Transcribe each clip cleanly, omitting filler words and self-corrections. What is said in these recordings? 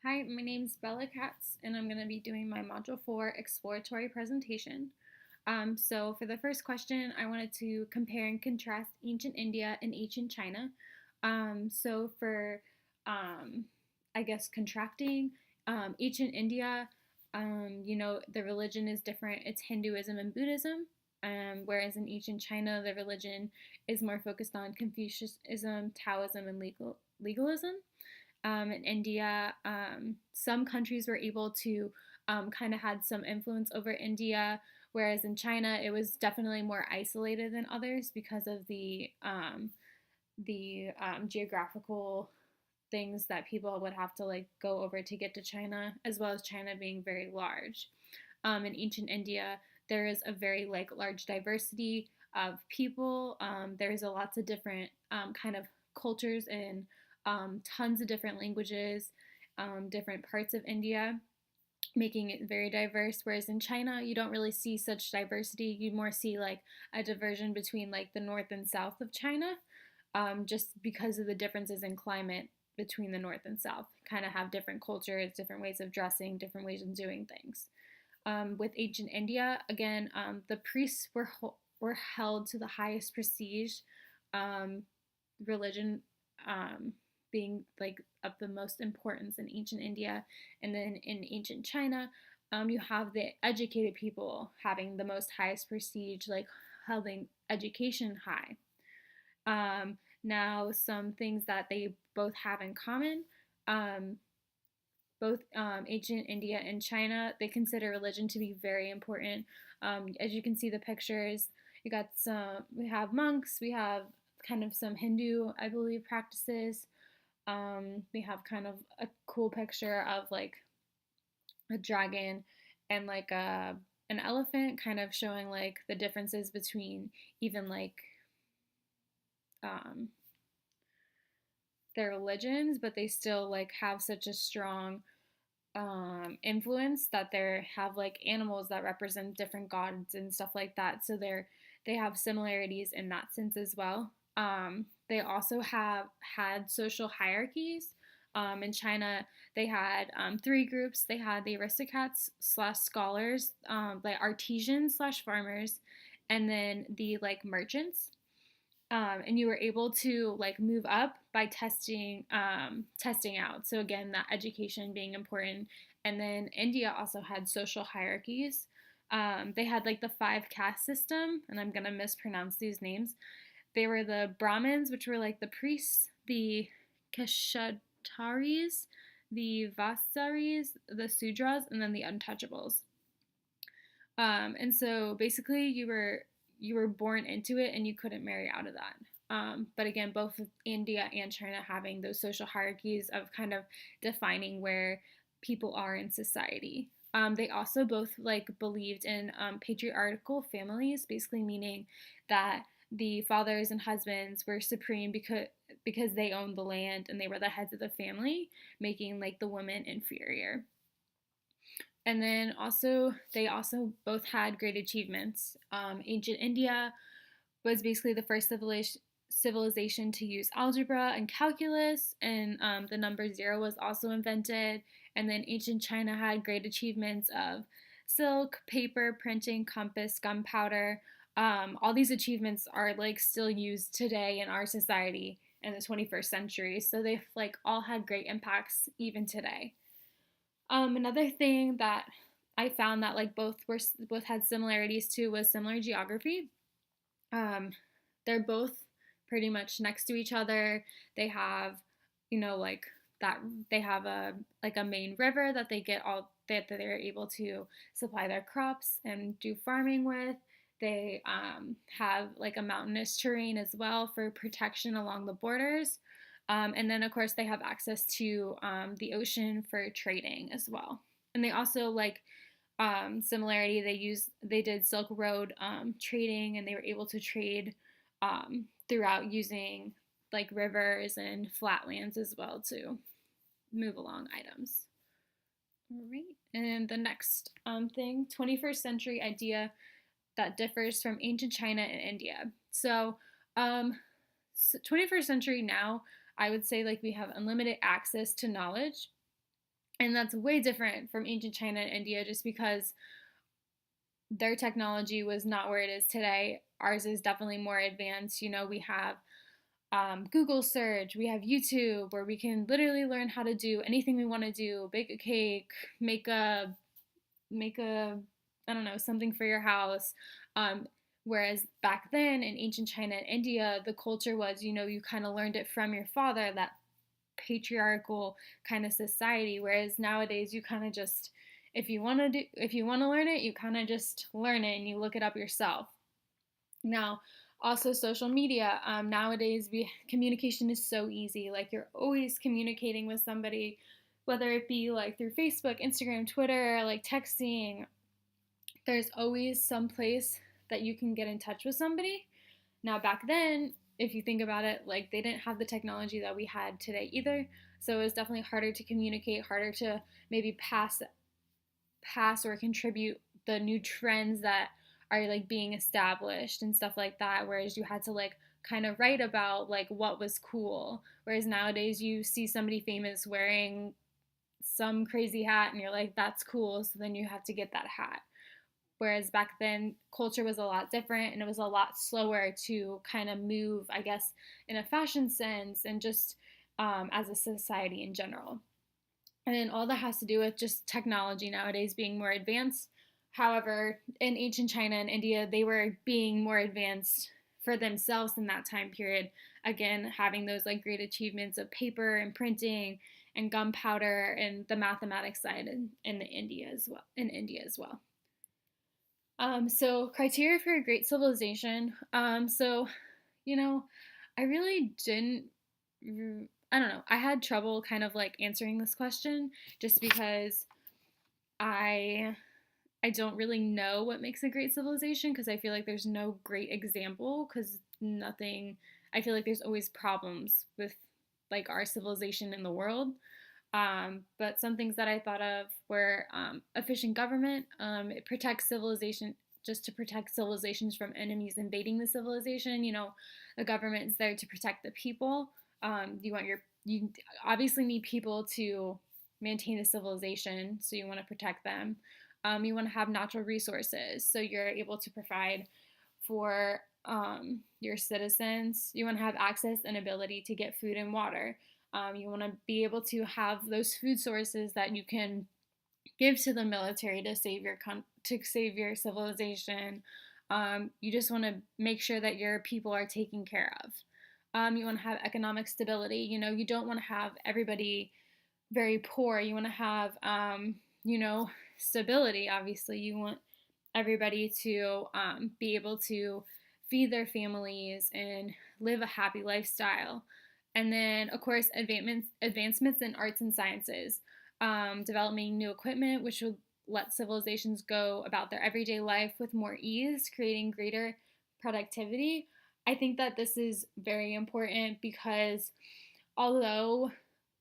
Hi, my name is Bella Katz, and I'm going to be doing my Module 4 Exploratory presentation. So for the first question, I wanted to compare and contrast ancient India and ancient China. So for, um, I guess, contracting, ancient India, the religion is different. It's Hinduism and Buddhism. Whereas in ancient China, the religion is more focused on Confucianism, Taoism, and legalism. In India, some countries were able to kind of had some influence over India, whereas in China it was definitely more isolated than others because of the geographical things that people would have to like go over to get to China, as well as China being very large. In ancient India, there is a very like large diversity of people. There's a lots of different kind of cultures and tons of different languages, different parts of India, making it very diverse. Whereas in China, you don't really see such diversity. You more see like a diversion between like the north and south of China, just because of the differences in climate between the north and south. Kind of have different cultures, different ways of dressing, different ways of doing things. With ancient India, again, the priests were held to the highest prestige, um, religion being like of the most importance in ancient India, and then in ancient China, you have the educated people having the most highest prestige, like holding education high. Now, some things that they both have in common. Both ancient India and China, they consider religion to be very important. As you can see the pictures, we have monks, we have kind of some Hindu, I believe, practices. We have kind of a cool picture of like a dragon and like an elephant, kind of showing like the differences between even like um, their religions, but they still like have such a strong influence that they have like animals that represent different gods and stuff like that. So they have similarities in that sense as well. They also have had social hierarchies. In China, they had three groups. They had the aristocrats slash scholars, like artisans slash farmers, and then the like merchants. And you were able to like move up by testing out. So again, that education being important. And then India also had social hierarchies. They had like the five caste system, and I'm gonna mispronounce these names. They were the Brahmins, which were like the priests, the Kshataris, the Vasaris, the Sudras, and then the Untouchables. And so basically, you were born into it, and you couldn't marry out of that. But again, both India and China having those social hierarchies of kind of defining where people are in society. They also both like believed in patriarchal families, basically meaning that the fathers and husbands were supreme because they owned the land and they were the heads of the family, making like the women inferior. And then also, they also both had great achievements. Ancient India was basically the first civilization to use algebra and calculus, and the number zero was also invented. And then ancient China had great achievements of silk, paper, printing, compass, gunpowder. All these achievements are like still used today in our society in the 21st century. So they've like all had great impacts even today. Another thing that I found that like both had similarities to was similar geography. Um, they're both pretty much next to each other. They have, like that they have a like a main river that they get all that they're able to supply their crops and do farming with. They have like a mountainous terrain as well for protection along the borders. And then, of course, they have access to the ocean for trading as well. And they also like similarity. They did Silk Road trading, and they were able to trade throughout using like rivers and flatlands as well to move along items. All right. And the next thing, 21st century idea that differs from ancient China and India. So, 21st century now, I would say like we have unlimited access to knowledge. And that's way different from ancient China and India just because their technology was not where it is today. Ours is definitely more advanced. We have Google search, we have YouTube, where we can literally learn how to do anything we want to do, bake a cake, make a I don't know, something for your house. Um, Whereas back then in ancient China and India, the culture was, you kind of learned it from your father, that patriarchal kind of society. Whereas nowadays, you kind of just, if you want to learn it, you kind of just learn it and you look it up yourself. Now, also social media. Nowadays, communication is so easy. Like you're always communicating with somebody, whether it be like through Facebook, Instagram, Twitter, like texting. There's always some place that you can get in touch with somebody. Now, back then, if you think about it, like they didn't have the technology that we had today either. So it was definitely harder to communicate, harder to maybe pass or contribute the new trends that are like being established and stuff like that. Whereas you had to like kind of write about like what was cool. Whereas nowadays you see somebody famous wearing some crazy hat and you're like, that's cool. So then you have to get that hat. Whereas back then, culture was a lot different and it was a lot slower to kind of move, I guess, in a fashion sense and just as a society in general. And then all that has to do with just technology nowadays being more advanced. However, in ancient China and India, they were being more advanced for themselves in that time period. Again, having those like great achievements of paper and printing and gunpowder and the mathematics side in India as well. In India as well. So criteria for a great civilization. You know, I really didn't. I don't know. I had trouble kind of like answering this question just because I I don't really know what makes a great civilization because I feel like there's no great example because nothing. I feel like there's always problems with like our civilization in the world. But some things that I thought of were efficient government. It protects civilization just to protect civilizations from enemies invading the civilization. The government is there to protect the people. You obviously need people to maintain the civilization, so you want to protect them. You want to have natural resources, so you're able to provide for your citizens. You want to have access and ability to get food and water. You want to be able to have those food sources that you can give to the military to save your civilization. You just want to make sure that your people are taken care of. You want to have economic stability. You don't want to have everybody very poor. You want to have stability. Obviously, you want everybody to be able to feed their families and live a happy lifestyle. And then, of course, advancements in arts and sciences, developing new equipment, which will let civilizations go about their everyday life with more ease, creating greater productivity. I think that this is very important because although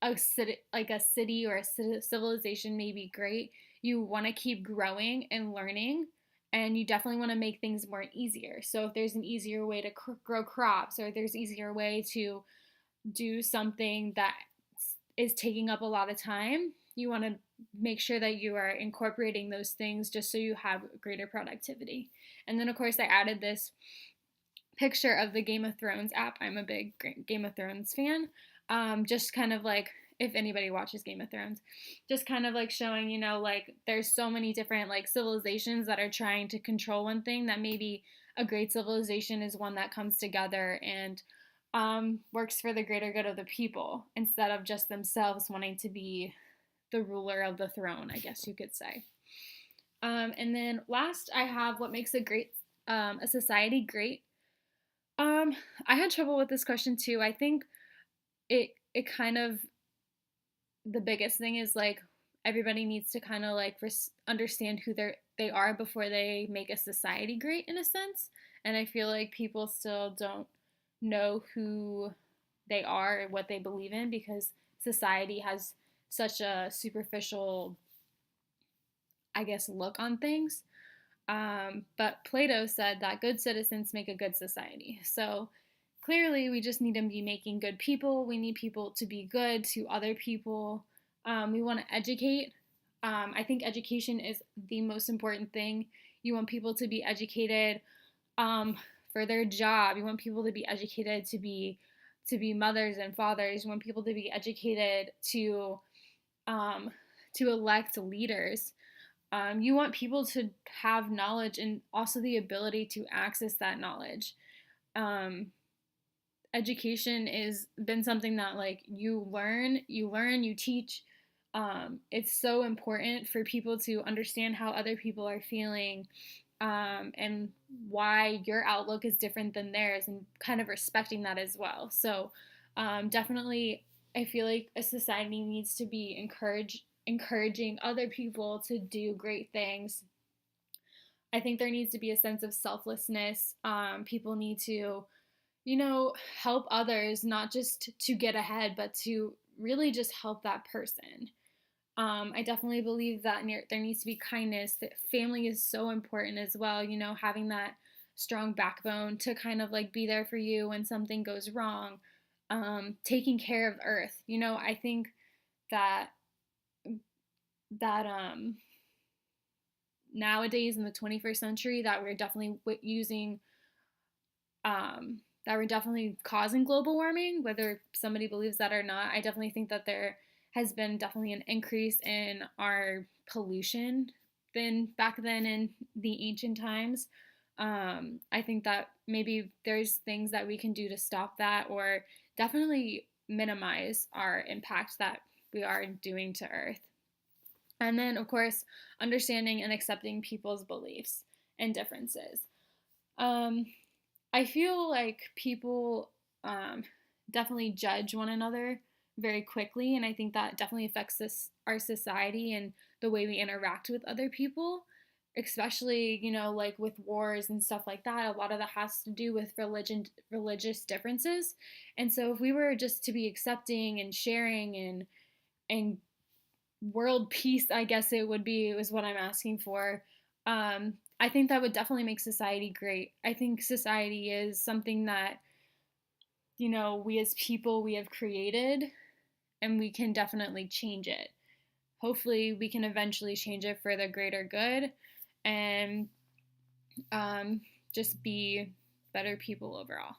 a city or a civilization may be great, you want to keep growing and learning, and you definitely want to make things more easier. So if there's an easier way to grow crops, or there's easier way to do something that is taking up a lot of time, you want to make sure that you are incorporating those things just so you have greater productivity. And then, of course, I added this picture of the Game of Thrones app. I'm a big Game of Thrones fan. Just kind of like, if anybody watches Game of Thrones, just kind of like showing, like there's so many different like civilizations that are trying to control one thing, that maybe a great civilization is one that comes together and works for the greater good of the people instead of just themselves wanting to be the ruler of the throne, I guess you could say. And then last, I have what makes a society great. I had trouble with this question too. I think it kind of, the biggest thing is like everybody needs to kind of like understand who they are before they make a society great in a sense. And I feel like people still don't know who they are and what they believe in because society has such a superficial, I guess, look on things. But Plato said that good citizens make a good society. So clearly, we just need to be making good people. We need people to be good to other people. We want to educate. I think education is the most important thing. You want people to be educated um, for their job. You want people to be educated to be mothers and fathers. You want people to be educated um, to elect leaders. You want people to have knowledge and also the ability to access that knowledge. Um, Education has been something that like you teach. It's so important for people to understand how other people are feeling, and why your outlook is different than theirs, and kind of respecting that as well. So definitely, I feel like a society needs to be encouraging other people to do great things. I think there needs to be a sense of selflessness. People need to, help others, not just to get ahead, but to really just help that person. I definitely believe that there needs to be kindness. That family is so important as well. Having that strong backbone to kind of like be there for you when something goes wrong. Taking care of Earth. I think that that nowadays in the 21st century that we're definitely using that we're definitely causing global warming, whether somebody believes that or not. I definitely think that there has been definitely an increase in our pollution than back then in the ancient times. I think that maybe there's things that we can do to stop that, or definitely minimize our impact that we are doing to Earth. And then, of course, understanding and accepting people's beliefs and differences. Um, I feel like people definitely judge one another very quickly, and I think that definitely affects our society and the way we interact with other people, especially like with wars and stuff like that. A lot of that has to do with religious differences, and so if we were just to be accepting and sharing and world peace, I guess it would be, was what I'm asking for. I think that would definitely make society great. I think society is something that, we as people, we have created, and we can definitely change it. Hopefully, we can eventually change it for the greater good, and um, just be better people overall.